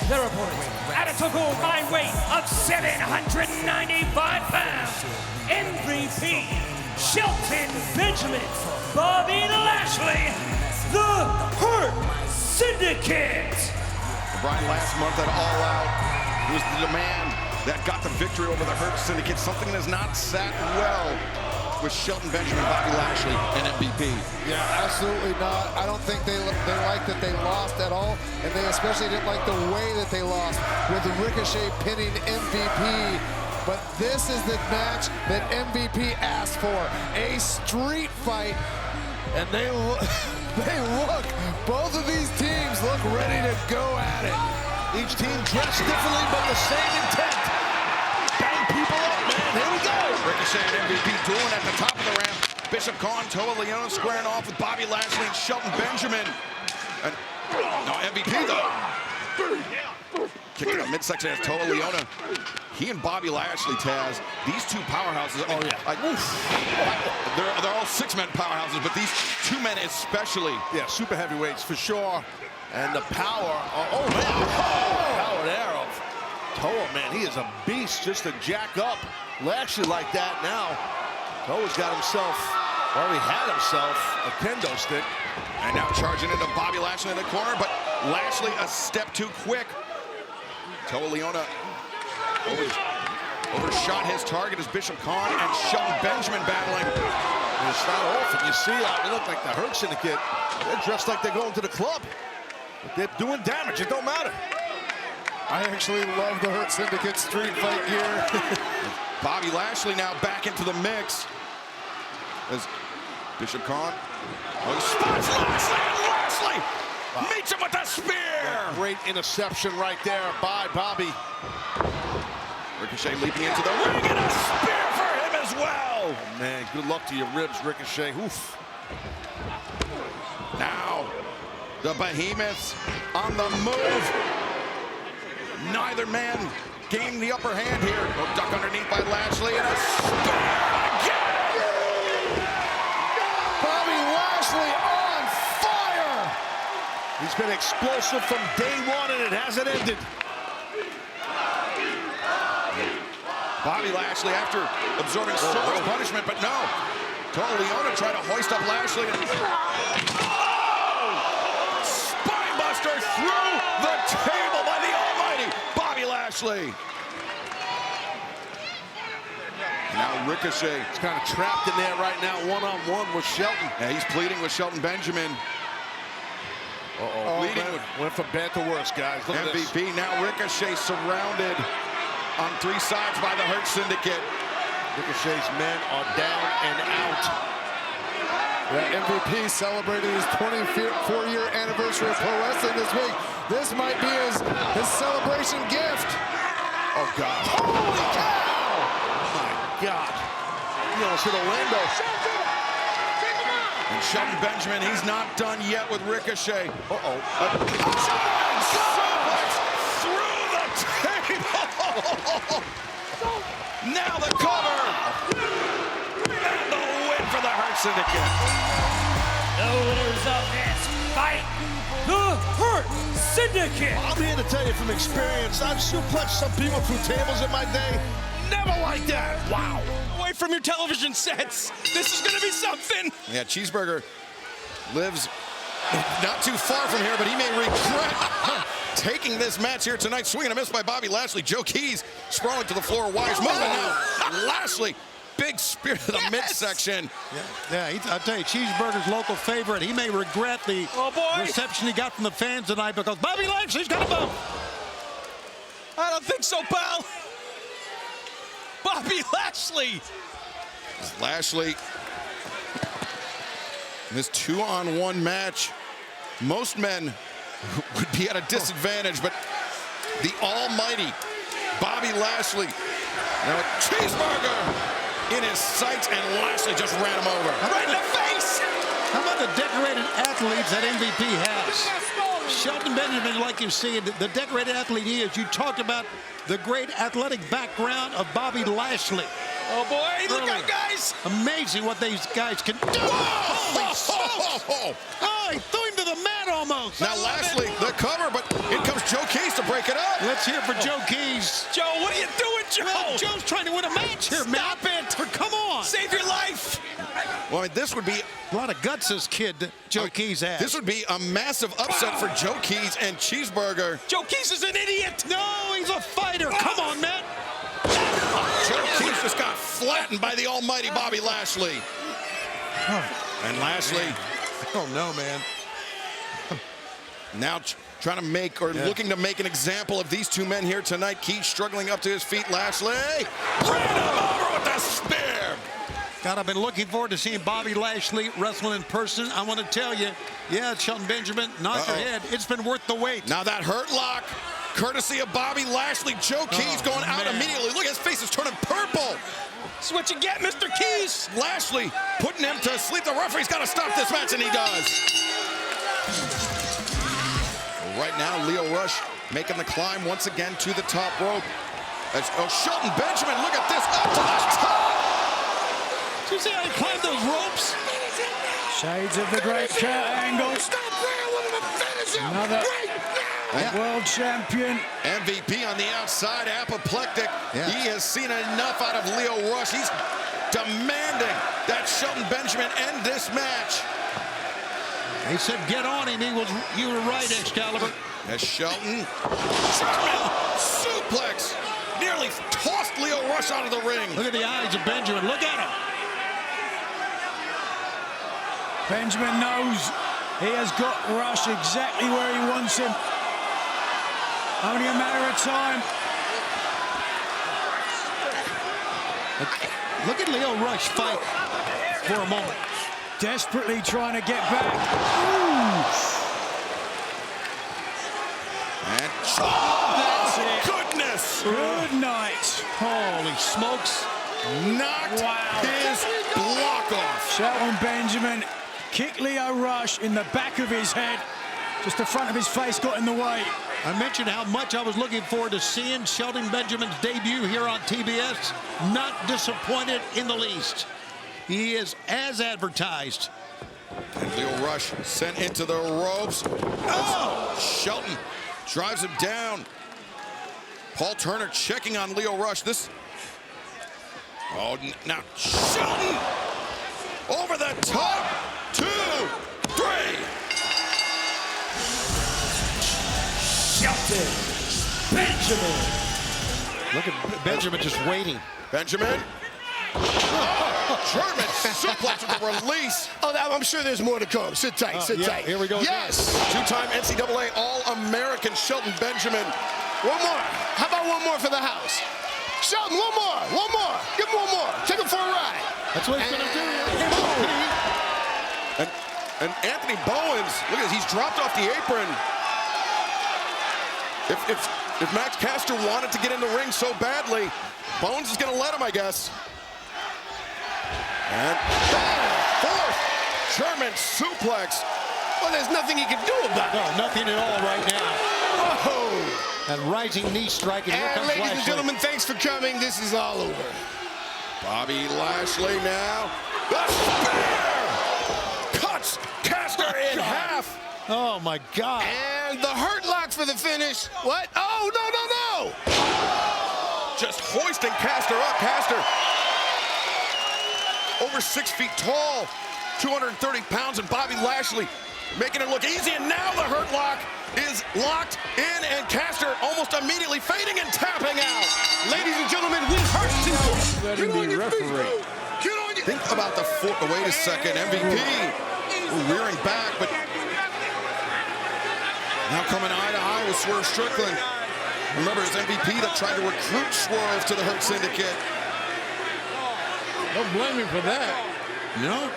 their opponents, at a total combined weight of 795 pounds, MVP, Shelton Benjamin, Bobby Lashley, the Hurt Syndicate. Brian, last month at All Out, it was the demand that got the victory over the Hurt Syndicate, something that has not sat well with Shelton Benjamin, Bobby Lashley, and MVP. Yeah, absolutely not. I don't think they liked that they lost at all, and they especially didn't like the way that they lost with Ricochet pinning MVP. But this is the match that MVP asked for, a street fight, and they look, both of these teams look ready to go at it. Each team dressed differently, but the same intent. Bang people up, man. Here we go. Ricochet and MVP dueling at the top of the ramp. Bishop Khan, Toa Leona squaring off with Bobby Lashley and Shelton Benjamin. And no MVP though. Kicking up midsection as Toa Leona. He and Bobby Lashley, Taz, these two powerhouses. I mean, they're all six-man powerhouses, but these two men especially. Yeah, super heavyweights for sure. And the power, power there of Toa, man, he is a beast just to jack up Lashley like that now. Toa's got himself, already had himself a kendo stick. And now charging into Bobby Lashley in the corner, but Lashley a step too quick. Toa Leona overshot his target as Bishop Khan and Shelton Benjamin battling. And it's not often you see it. They look like the Hurt Syndicate. They're dressed like they're going to the club. But they're doing damage, it don't matter. I actually love the Hurt Syndicate street fight gear. Bobby Lashley now back into the mix. As Bishop Khan spots Lashley, and Lashley meets him with a spear. Great interception right there by Bobby. Ricochet leaping into the ring and a spear for him as well. Oh, man, good luck to your ribs, Ricochet. Oof. Now, the Behemoths on the move. Neither man gaining the upper hand here. A duck underneath by Lashley and a spear again. Bobby Lashley on fire. He's been explosive from day one, and it hasn't ended. Bobby Lashley after absorbing so much punishment, but no. Toa Leona tried to hoist up Lashley. And spinebuster through the table by the almighty Bobby Lashley. Now Ricochet. He's kind of trapped in there right now, one-on-one with Shelton. Yeah, he's pleading with Shelton Benjamin. Went from bad to worse, guys. Look at this. MVP, now Ricochet surrounded on three sides by the Hurt Syndicate. Ricochet's men are down and out. Yeah, MVP celebrated his 24-year anniversary of pro wrestling this week. This might be his celebration gift. Oh, God. Holy cow! Oh, my God. He almost hit Orlando. And Shelton Benjamin, he's not done yet with Ricochet. Through the table! Now the cover! And the win for the Hurt Syndicate. The winners of this fight, the Hurt Syndicate. I'm here to tell you from experience, I've suplexed some people through tables in my day. Never like that. Wow. Away from your television sets. This is gonna be something. Yeah, Cheeseburger lives not too far from here, but he may regret taking this match here tonight. Swing and a miss by Bobby Lashley. Joe Keys sprawling to the floor. Wise moving now. Lashley, big spear to the midsection. Yeah, I'll tell you, Cheeseburger's local favorite. He may regret the reception he got from the fans tonight because Bobby Lashley's got a bump. I don't think so, pal. Bobby Lashley. Lashley, in this 2-on-1 match, most men would be at a disadvantage, but the almighty Bobby Lashley. Now a Cheeseburger in his sights, and Lashley just ran him over. Right in the face. How about the decorated athletes that MVP has? Shelton Benjamin, like you see, the decorated athlete he is. You talked about the great athletic background of Bobby Lashley. Oh, boy, look out, guys. Amazing what these guys can do. Holy smokes. Oh, he threw him to the mat almost. Now Lashley, the cover, but in comes Joe Keys to break break it up. Let's hear for Joe Keys. Joe, what are you doing, Joe? Well, Joe's trying to win a match here, Stop Matt. Come on. Save your life. Well, I mean, this would be A lot of guts this kid, Joe Keys has. This would be a massive upset for Joe Keys and Cheeseburger. Joe Keys is an idiot. No, he's a fighter. Come on, Matt. Joe Keys just got flattened by the almighty Bobby Lashley. And Lashley, I don't know, man. now trying to make or looking to make an example of these two men here tonight. Keys struggling up to his feet. Lashley ran him over with the spear. God, I've been looking forward to seeing Bobby Lashley wrestling in person. I want to tell you, yeah, Shelton Benjamin, knock your head. It's been worth the wait. Now that hurt lock, courtesy of Bobby Lashley. Joe Keys going out immediately. Look, his face is turning purple. That's what you get, Mr. Keys. Lashley putting him to sleep. The referee's got to stop this match, and he does. Right now, Lio Rush making the climb once again to the top rope. Shelton Benjamin, look at this, up to the top. Did you see how he climbed those ropes? Shades of the Great Kurt Angle. Another world champion. MVP on the outside, apoplectic. Yeah. He has seen enough out of Lio Rush. He's demanding that Shelton Benjamin end this match. He said, get on him. You were right, Excalibur. As Shelton, suplex, nearly tossed Lio Rush out of the ring. Look at the eyes of Benjamin. Look at him. Benjamin knows he has got Rush exactly where he wants him. Only a matter of time. Look at Lio Rush fight for a moment. Desperately trying to get back. And That's it. goodness! Good night. Holy smokes. Knocked his block off. Shelton Benjamin kicked Lio Rush in the back of his head. Just the front of his face got in the way. I mentioned how much I was looking forward to seeing Shelton Benjamin's debut here on TBS. Not disappointed in the least. He is as advertised. And Lio Rush sent into the ropes. Oh! Shelton drives him down. Paul Turner checking on Lio Rush. Now Shelton over the top. 2, 3. Shelton Benjamin. Look at Benjamin just waiting. Benjamin. German suplex with a release. Oh, I'm sure there's more to come. Sit tight, sit tight. Here we go. Yes. Two-time NCAA All-American Shelton Benjamin. One more. How about one more for the house? Shelton, one more. One more. Give him one more. Take him for a ride. That's what he's going to do. And Anthony Bowens, look at this, he's dropped off the apron. If Max Caster wanted to get in the ring so badly, Bowens is going to let him, I guess. And fourth German suplex. Well, there's nothing he can do about it. No, nothing at all right now. Oh. And rising knee strike. And here And comes ladies Lashley. and gentlemen, thanks for coming. This is all over. Bobby Lashley now. The spear! Cuts Caster in half. Oh, my God. And the hurt lock for the finish. What? Oh, no, no, no. Just hoisting Caster up. Caster over 6 feet tall, 230 pounds, and Bobby Lashley making it look easy. And now the hurt lock is locked in, and Caster almost immediately fading and tapping out. Ladies and gentlemen, we hurt tonight. Let him be referee. Think about the foot. Wait a second, MVP rearing back, but now coming eye to eye with Swerve Strickland. Remember, it's MVP that tried to recruit Swerve to the Hurt Syndicate. Don't blame him for that. No,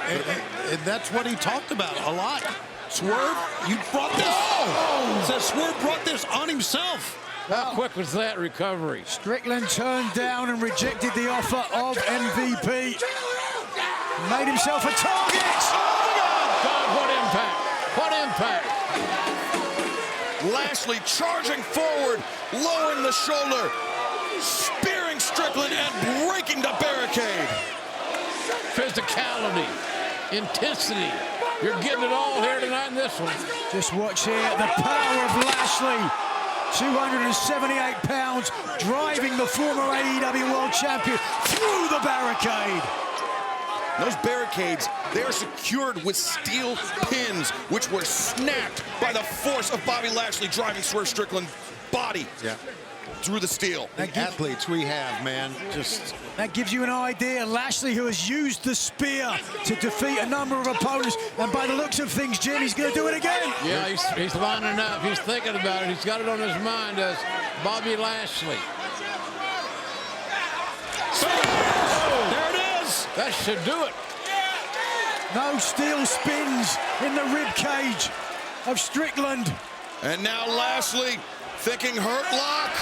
and that's what he talked about a lot. Swerve, you brought this. Says Swerve brought this on himself. How quick was that recovery? Strickland turned down and rejected the offer of MVP. Made himself a target. Oh, God, what impact. What impact. Lashley charging forward, lowering the shoulder, spearing Strickland and breaking the barricade. Physicality, intensity. You're getting it all here tonight in this one. Just watch here the power of Lashley 278 pounds, driving the former AEW World Champion through the barricade. Those barricades, they are secured with steel pins, which were snapped by the force of Bobby Lashley driving Swerve Strickland's body through the steel. The athletes we have, man, just... That gives you an idea. Lashley, who has used the spear to defeat a number of opponents, and by the looks of things, Jim, he's going to do it again. Yeah, he's lining up. He's thinking about it. He's got it on his mind as Bobby Lashley. Oh, there it is! That should do it. No steel spins in the rib cage of Strickland. And now Lashley thinking hurt lock.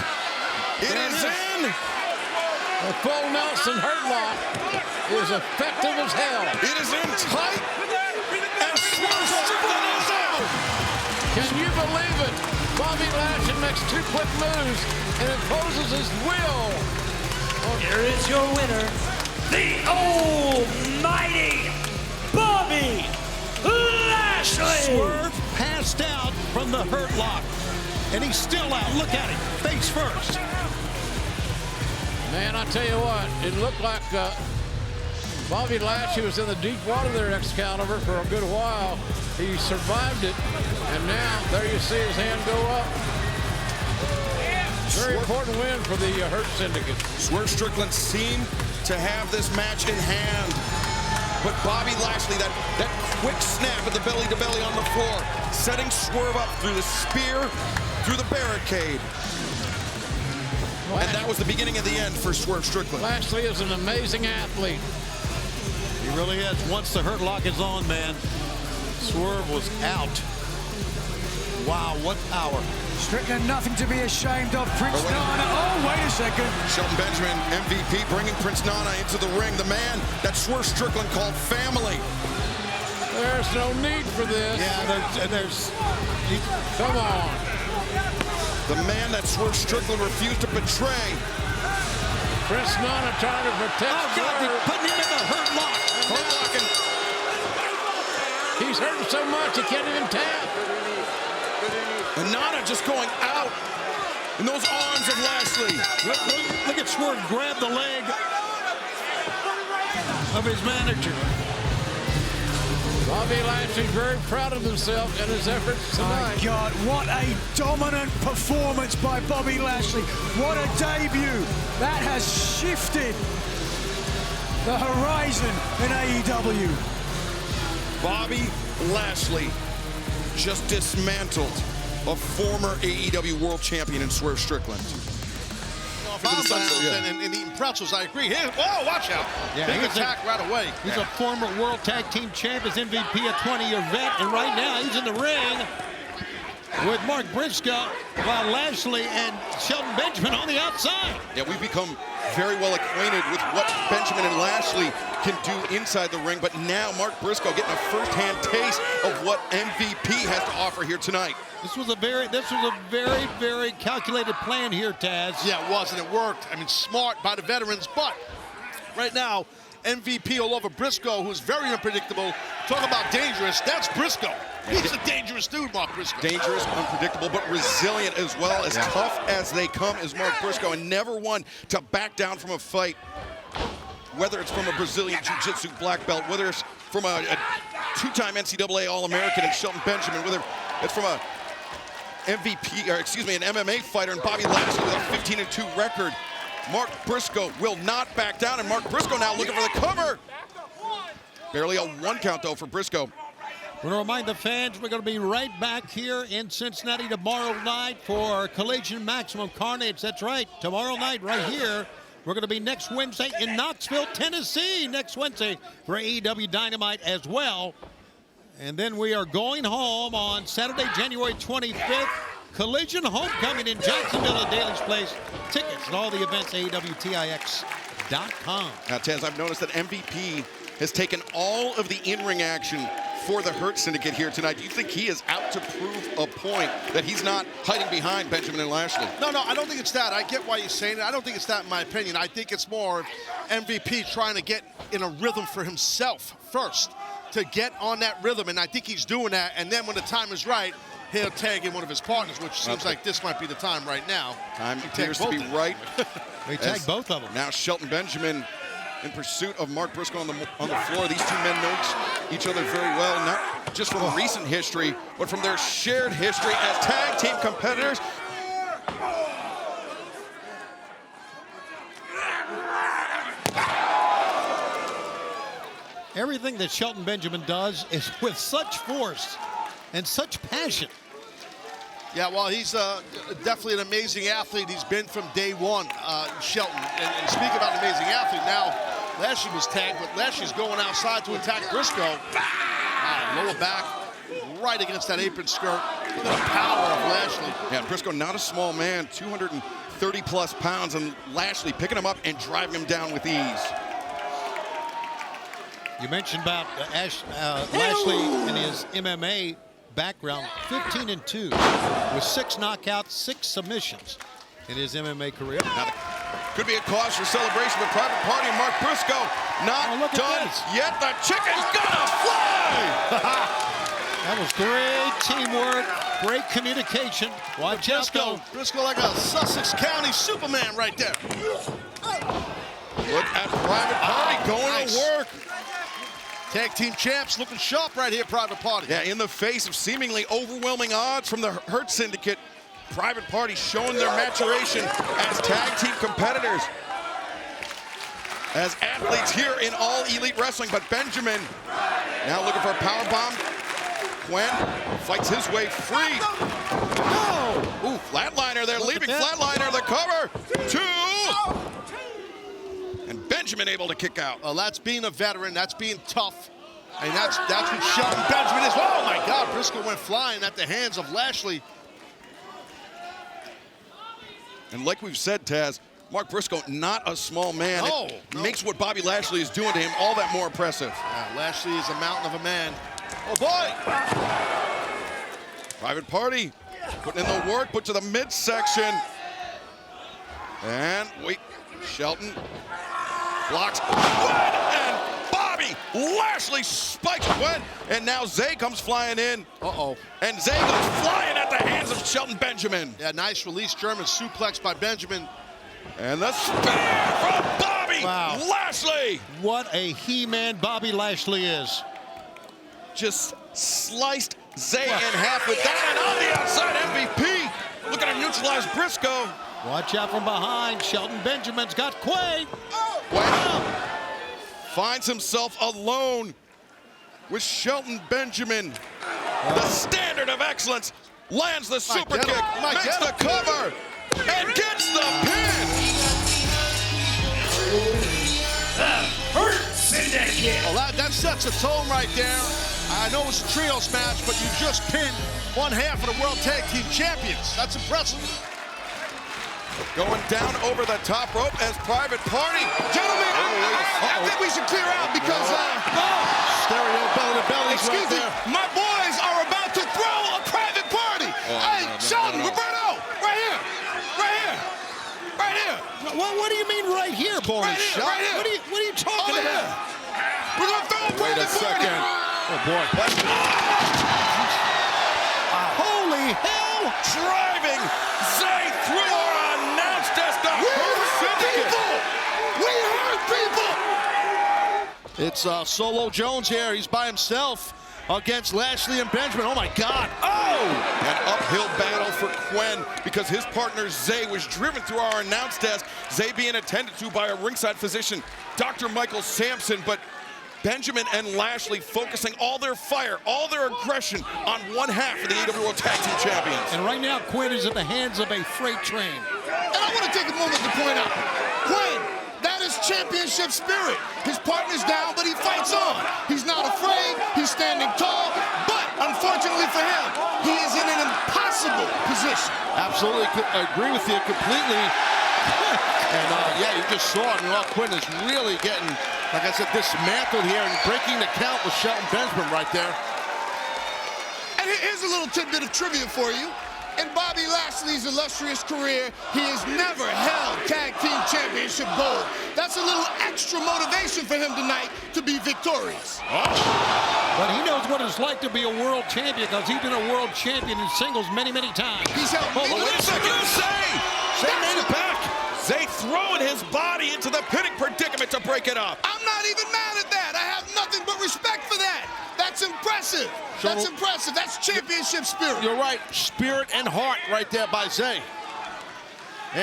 It is in. The full Nelson hurt lock is effective as hell. It is in tight. And Swerve Strickland is out. Can you believe it? Bobby Lashley makes 2 quick moves and imposes his will. Here is your winner, the almighty Bobby Lashley. Swerve passed out from the hurt lock, and he's still out. Look at him, face first. Man, I tell you what, it looked like Bobby Lashley was in the deep water there, Excalibur, for a good while. He survived it, and now there you see his hand go up. Very important win for the Hurt Syndicate. Swerve Strickland seemed to have this match in hand. But Bobby Lashley, that quick snap at the belly-to-belly on the floor, setting Swerve up through the spear, through the barricade. And that was the beginning of the end for Swerve Strickland. Lashley is an amazing athlete. He really is. Once the hurt lock is on, man, Swerve was out. Wow, what power. Strickland, nothing to be ashamed of. Prince Nana. Oh, wait a second. Shelton Benjamin, MVP, bringing Prince Nana into the ring. The man that Swerve Strickland called family. There's no need for this. Yeah, there's Come on. The man that Swerve Strickland refused to betray. Prince Nana trying to protect God, they're putting him in the hurt lock. Hurt locking. He's hurting so much he can't even tap. And Nana just going out in those arms of Lashley. Look at Swerve grab the leg of his manager. Bobby Lashley's very proud of himself and his efforts tonight. My God, what a dominant performance by Bobby Lashley. What a debut. That has shifted the horizon in AEW. Bobby Lashley just dismantled a former AEW World Champion in Swerve Strickland. And eating pretzels, I agree. Here, whoa, watch out. Yeah, big attack right away. He's a former World Tag Team Champ, his MVP, a 20-year vet, and right now he's in the ring with Mark Briscoe, while Lashley and Shelton Benjamin on the outside. Yeah, we've become very well acquainted with what Benjamin and Lashley can do inside the ring, but now Mark Briscoe getting a first-hand taste of what MVP has to offer here tonight. This was a very calculated plan here, Taz. Yeah, it was, and it worked. I mean, smart by the veterans, but right now, MVP all over Briscoe, who's very unpredictable. Talk about dangerous, that's Briscoe. He's a dangerous dude, Mark Briscoe. Dangerous, unpredictable, but resilient as well. As tough as they come is Mark Briscoe, and never one to back down from a fight. Whether it's from a Brazilian Jiu-Jitsu black belt, whether it's from a two-time NCAA All-American in Shelton Benjamin, whether it's from a MVP, or excuse me, an MMA fighter in Bobby Lashley with a 15-2 record. Mark Briscoe will not back down, and Mark Briscoe now looking for the cover. Barely a 1 count, though, for Briscoe. I want to remind the fans we're going to be right back here in Cincinnati tomorrow night for Collision Maximum Carnage. That's right, tomorrow night right here. We're going to be next Wednesday in Knoxville, Tennessee, next Wednesday for AEW Dynamite as well. And then we are going home on Saturday, January 25th. Collision Homecoming in Jacksonville at Daly's Place. Tickets and all the events, AEWTIX.com. Now, Taz, I've noticed that MVP has taken all of the in-ring action for the Hurt Syndicate here tonight. Do you think he is out to prove a point that he's not hiding behind Benjamin and Lashley? No, I don't think it's that. I get why you're saying it. I don't think it's that, in my opinion. I think it's more MVP trying to get in a rhythm for himself first, to get on that rhythm, and I think he's doing that. And then when the time is right, he'll tag in one of his partners, which seems like this might be the time right now. Time appears to be right. They tagged both of them. Now Shelton Benjamin in pursuit of Mark Briscoe on the floor. These two men know each other very well, not just from recent history, but from their shared history as tag team competitors. Everything that Shelton Benjamin does is with such force and such passion. Yeah, well, he's definitely an amazing athlete. He's been from day one, Shelton. And speak about an amazing athlete, now Lashley was tagged, but Lashley's going outside to attack Briscoe. Lower back, right against that apron skirt. Look at the power of Lashley. Yeah, Briscoe, not a small man, 230-plus pounds, and Lashley picking him up and driving him down with ease. You mentioned about Lashley and his MMA background, 15-2 with 6 knockouts, 6 submissions in his MMA career. Now, could be a cause for celebration, but Private Party and Mark Briscoe not done yet. The chicken's gonna fly! That was great teamwork, great communication. Watch out, though. Briscoe like a Sussex County Superman right there. Look at Private Party going to work. Tag team champs looking sharp right here, Private Party. Yeah, in the face of seemingly overwhelming odds from the Hurt Syndicate, Private Party showing their maturation as tag team competitors, as athletes here in All Elite Wrestling. But Benjamin now looking for a powerbomb. Quinn fights his way free. Ooh, flatliner there, leaving flatliner, the cover. 2. And Benjamin able to kick out. Well, that's being a veteran. That's being tough. And that's what Shelton Benjamin is. Oh, my God. Briscoe went flying at the hands of Lashley. And like we've said, Taz, Mark Briscoe, not a small man. No, makes what Bobby Lashley is doing to him all that more impressive. Yeah, Lashley is a mountain of a man. Oh, boy. Private Party putting in the work, put to the midsection. And wait, Shelton blocks Gwen, and Bobby Lashley spikes Gwen, and now Zay comes flying in. And Zay goes flying at the hands of Shelton Benjamin. Yeah, nice release, German suplex by Benjamin. And the spear from Bobby Lashley. What a he-man Bobby Lashley is. Just sliced Zay in half with that, and on the outside, MVP looking to neutralize Briscoe. Watch out from behind. Shelton Benjamin's got Quay. Wow. Finds himself alone with Shelton Benjamin. The standard of excellence. Lands the super kick, makes the cover, and gets the pin. The Hurt Syndicate. Well, that sets a tone right there. I know it's a trios match, but you just pinned one half of the World Tag Team Champions. That's impressive. Going down over the top rope as Private Party. Gentlemen, I think we should clear out because stereo belly to belly. Excuse me, my boys are about to throw a Private Party. Hey, Sheldon, Roberto, right here. What do you mean right here, boy? Right here. What are you talking about? We're gonna throw a Private Party. Oh boy. Holy hell! Driving Zay through our announce desk. The Hurt Syndicate. We hurt people. It's Solo Jones here. He's by himself against Lashley and Benjamin. Oh, my God. An uphill battle for Quinn because his partner Zay was driven through our announce desk. Zay being attended to by a ringside physician, Dr. Michael Sampson, but Benjamin and Lashley focusing all their fire, all their aggression on one half of the AEW World Tag Team Champions. And right now, Quinn is in the hands of a freight train. And I want to take a moment to point out, Quinn, that is championship spirit. His partner's down, but he fights on. He's not afraid. He's standing tall. But unfortunately for him, he is in an impossible position. Absolutely, I agree with you completely. And yeah, you just saw it. Quinn is really getting, like I said, dismantled here and breaking the count with Shelton Benjamin right there. And here's a little tidbit of trivia for you. In Bobby Lashley's illustrious career, he has never held Tag Team Championship gold. That's a little extra motivation for him tonight to be victorious. But he knows what it's like to be a world champion because he's been a world champion in singles many, many times. He's helped Oh, me. wait a second. Zay made it back. Zay throwing his body into the pinning predicament to break it up. I'm not even mad at that. I have nothing but respect for that. That's impressive. That's impressive. That's championship spirit. You're right. Spirit and heart right there by Zay.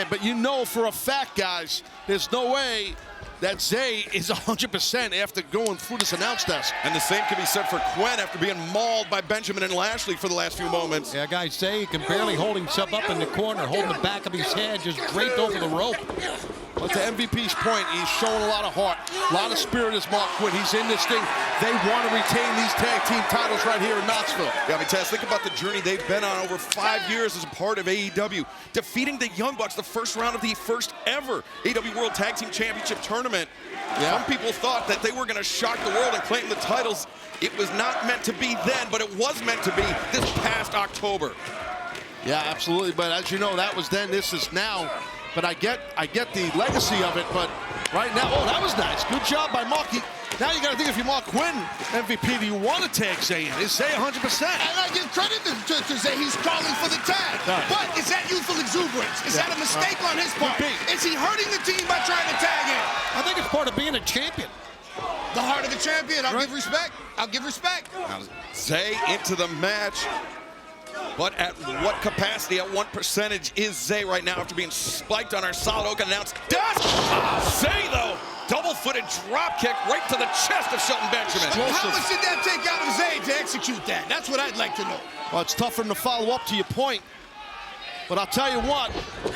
But you know for a fact, guys, there's no way that Zay is 100% after going through this announce desk. And the same can be said for Quinn after being mauled by Benjamin and Lashley for the last few moments. Yeah, guys, Zay he can barely hold himself up in the corner, holding the back of his head, just draped over the rope. But to MVP's point, he's showing a lot of heart, a lot of spirit as Mark Quinn. He's in this thing. They want to retain these tag team titles right here in Knoxville. Yeah, I mean, Taz, think about the journey they've been on over 5 years as a part of AEW. Defeating the Young Bucks the first round of the first ever AEW World Tag Team Championship Tournament. Yeah. Some people thought that they were going to shock the world and claim the titles. It was not meant to be then, but it was meant to be this past October. Yeah, absolutely. But as you know, that was then, this is now. But I get the legacy of it, but right now, oh, that was nice. Good job by Marky. Now you got to think if you're Mark Quinn, MVP, do you want to tag Zay in? Is Zay 100%? And I give credit to Zay. He's calling for the tag. Right. But is that youthful exuberance? Is that a mistake on his part? Is he hurting the team by trying to tag in? I think it's part of being a champion. The heart of a champion. I'll give respect. I'll give respect. Now, Zay into the match. But at what capacity, at what percentage is Zay right now after being spiked on our solid oak announced desk? Zay, though, double-footed drop kick right to the chest of Shelton Benjamin. How much did that take out of Zay to execute that? That's what I'd like to know. Well, it's tough for him to follow up to your point. But I'll tell you what,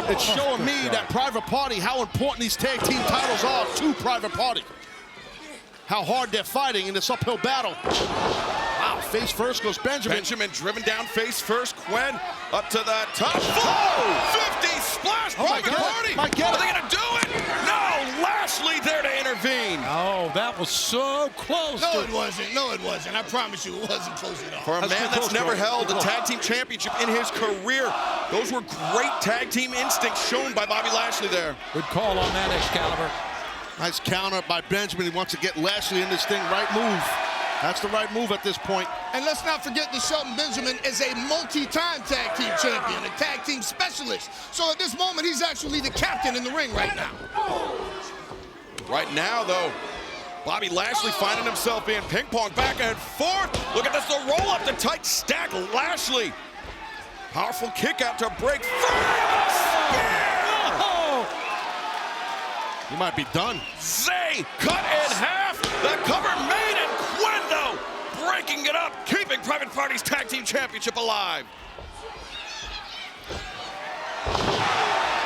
it's showing me that Private Party, how important these tag team titles are to Private Party. How hard they're fighting in this uphill battle. Wow, face first goes Benjamin. Benjamin driven down face first. Quinn up to the top. Flow! 50 splash. Private Party. Are they going to do it? No, Lashley there to intervene. Oh, that was so close. No, it wasn't. No, it wasn't. I promise you, it wasn't close at all. For a man that's never held a tag team championship in his career, those were great tag team instincts shown by Bobby Lashley there. Good call on that, Excalibur. Nice counter by Benjamin. He wants to get Lashley in this thing. Right move. That's the right move at this point. And let's not forget that Shelton Benjamin is a multi-time tag team champion, a tag team specialist. So at this moment, he's actually the captain in the ring right now. Right now, though, Bobby Lashley finding himself being ping-ponged back and forth. Look at this, the roll up the tight stack. Lashley, powerful kick out to break free. He might be done. Zay cut in half. The cover made, and Quinn, though, breaking it up, keeping Private Party's Tag Team Championship alive.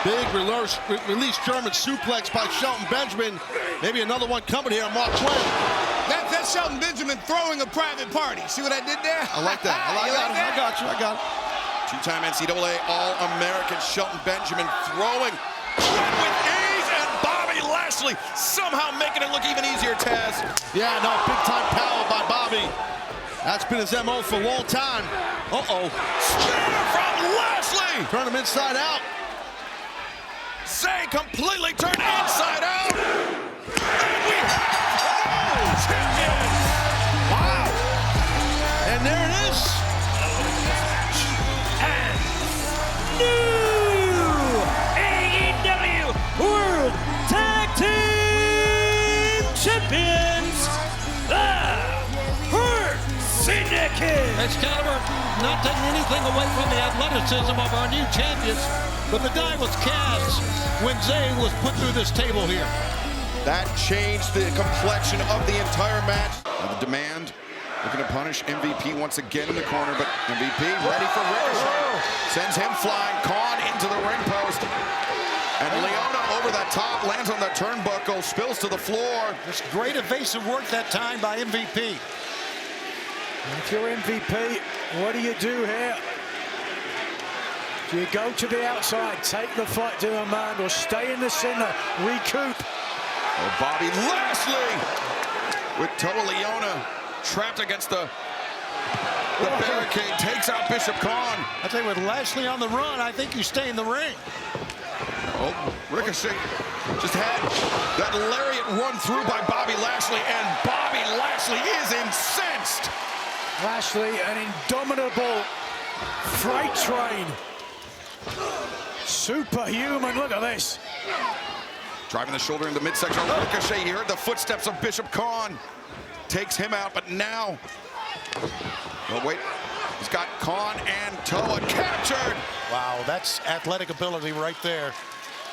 Big release German suplex by Shelton Benjamin. Maybe another one coming here on Mark Quinn. That's Shelton Benjamin throwing a Private Party. See what I did there? I like that. I got you. I got it. Two-time NCAA All-American Shelton Benjamin throwing Quinn with ease, and Bobby Lashley somehow making it look even easier, Taz. Yeah, no, big-time power by Bobby. That's been his MO for a long time. Uh-oh. Spear from Lashley. Turn him inside out. Zay completely turned inside out. And we have champion. Wow. And there it is. And new AEW World Tag Team Champions, the Hurt Syndicate. Excalibur, not taking anything away from the athleticism of our new champions, but the die was cast when Zay was put through this table here. That changed the complexion of the entire match. Now the demand, looking to punish MVP once again in the corner, but MVP ready for Ricochet. Sends him flying, Khan into the ring post. And Leona over the top, lands on the turnbuckle, spills to the floor. This great evasive work that time by MVP. If you're MVP, what do you do here? Do you go to the outside, take the fight to a man, or stay in the center, recoup? Oh, Bobby Lashley with Toa Leona trapped against the barricade, takes out Bishop Khan. I tell you, with Lashley on the run, I think you stay in the ring. Oh, Ricochet just had that lariat run through by Bobby Lashley, and Bobby Lashley is incensed. Lashley, an indomitable freight train. Superhuman, look at this. Driving the shoulder in the midsection of Ricochet. You heard the footsteps of Bishop Khan. Takes him out, but now... Oh, wait. He's got Khan and Toa captured. Wow, that's athletic ability right there.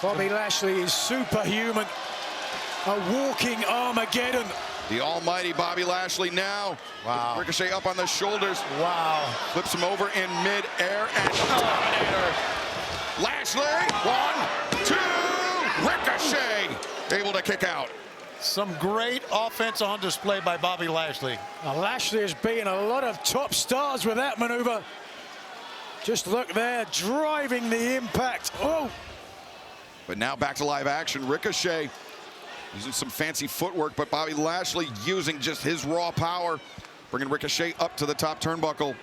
Bobby Lashley is superhuman. A walking Armageddon. The almighty Bobby Lashley now. Wow. Ricochet up on the shoulders. Wow. Flips him over in mid-air and Dominator. Lashley, 1, 2, Ricochet able to kick out. Some great offense on display by Bobby Lashley. Now, Lashley has beaten a lot of top stars with that maneuver. Just look there, driving the impact. Oh! But now back to live action. Ricochet using some fancy footwork, but Bobby Lashley using just his raw power, bringing Ricochet up to the top turnbuckle.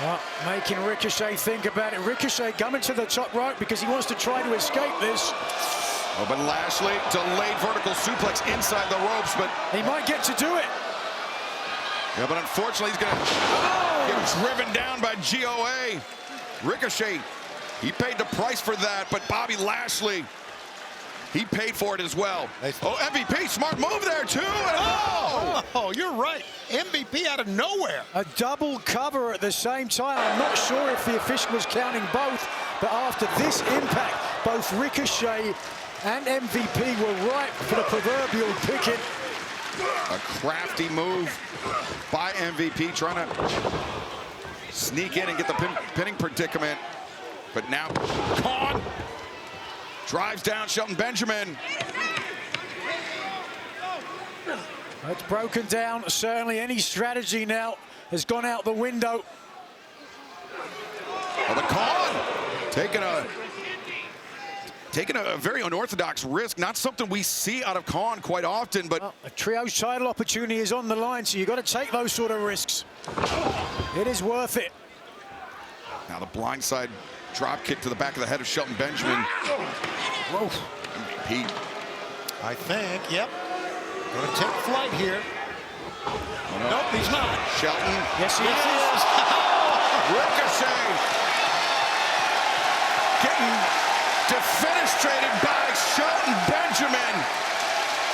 Well, making Ricochet think about it. Ricochet coming to the top rope because he wants to try to escape this. Oh, but Lashley delayed vertical suplex inside the ropes, but he might get to do it. Yeah, but unfortunately, he's going to get driven down by GOA. Ricochet, he paid the price for that, but Bobby Lashley, he paid for it as well. Oh, MVP, smart move there, too. Oh, you're right. MVP out of nowhere. A double cover at the same time. I'm not sure if the official was counting both, but after this impact, both Ricochet and MVP were ripe for the proverbial picking. A crafty move by MVP, trying to sneak in and get the pinning predicament. But now, Khan drives down Shelton Benjamin. It's broken down. Certainly any strategy now has gone out the window. Oh, the Khan taking a very unorthodox risk. Not something we see out of Khan quite often, but... Well, a trios title opportunity is on the line, so you've got to take those sort of risks. It is worth it. Now the blindside drop kick to the back of the head of Shelton Benjamin. Whoa. Pete. I think, yep. Gonna take flight here. Nope, he's not. Shelton. Yes, he is. Ricochet getting defenestrated by Shelton Benjamin.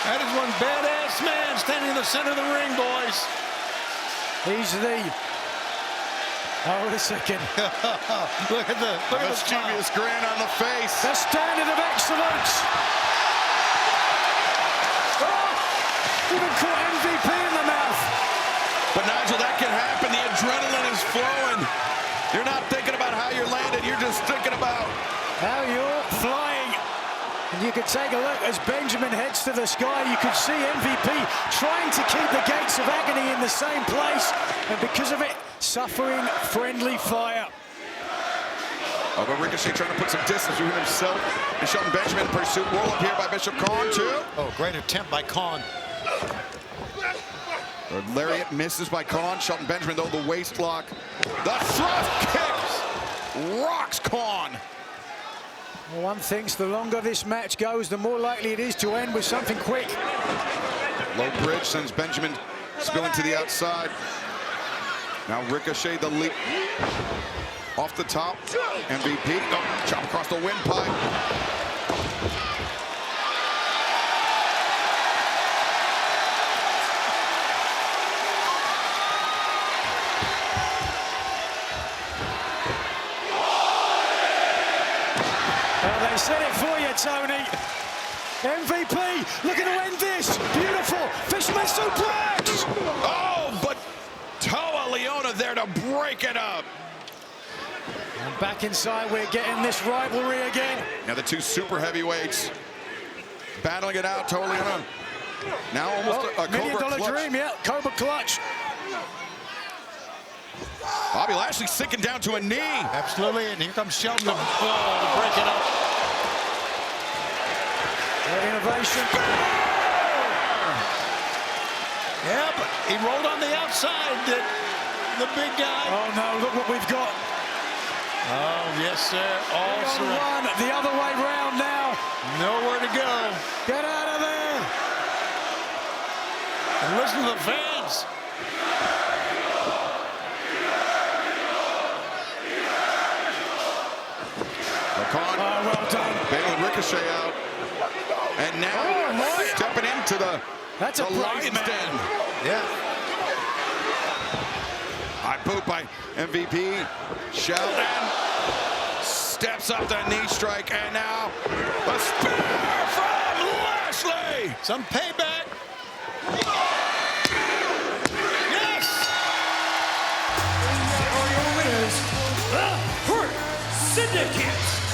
That is one badass man standing in the center of the ring, boys. He's the... Oh, a second. Look at the mischievous grin on the face. The standard of excellence. Oh, even caught MVP in the mouth. But Nigel, that can happen. The adrenaline is flowing. You're not thinking about how you're landed. You're just thinking about how you're flying. And you could take a look as Benjamin heads to the sky. You could see MVP trying to keep the gates of agony in the same place. And because of it, suffering friendly fire. Oh, but Ricochet trying to put some distance between himself and Shelton Benjamin. Pursuit roll up here by Bishop Khan, too. Oh, great attempt by Khan. The lariat misses by Khan. Shelton Benjamin, though, the waist lock. The thrust kick rocks Khan. Well, one thinks the longer this match goes, the more likely it is to end with something quick. Low bridge sends Benjamin spilling to the outside. Now Ricochet, the leap off the top. MVP, oh, chop across the windpipe. Well, they said it for you, Tony. MVP looking to end this. Beautiful fisherman suplex. Oh, but Toa Leona there to break it up. And back inside, we're getting this rivalry again. Now the two super heavyweights battling it out. Toa Leona now almost a $1 million Cobra clutch. dream, yeah, Cobra clutch. Bobby Lashley sinking down to a knee. Absolutely, and here comes Shelton to break it up. Innovation. Yeah, but he rolled on the outside, did the big guy. Oh, no, look what we've got. Oh, yes, sir. All One the other way round now. Nowhere to go. Get out of there. And listen to the fans. Well done. Bailing Ricochet out. And now stepping into the lion's den. Yeah. High boot by MVP. Sheldon steps up the knee strike, and now a spear from Lashley. Some payback. Yes! For your winners, the Hurt Syndicate.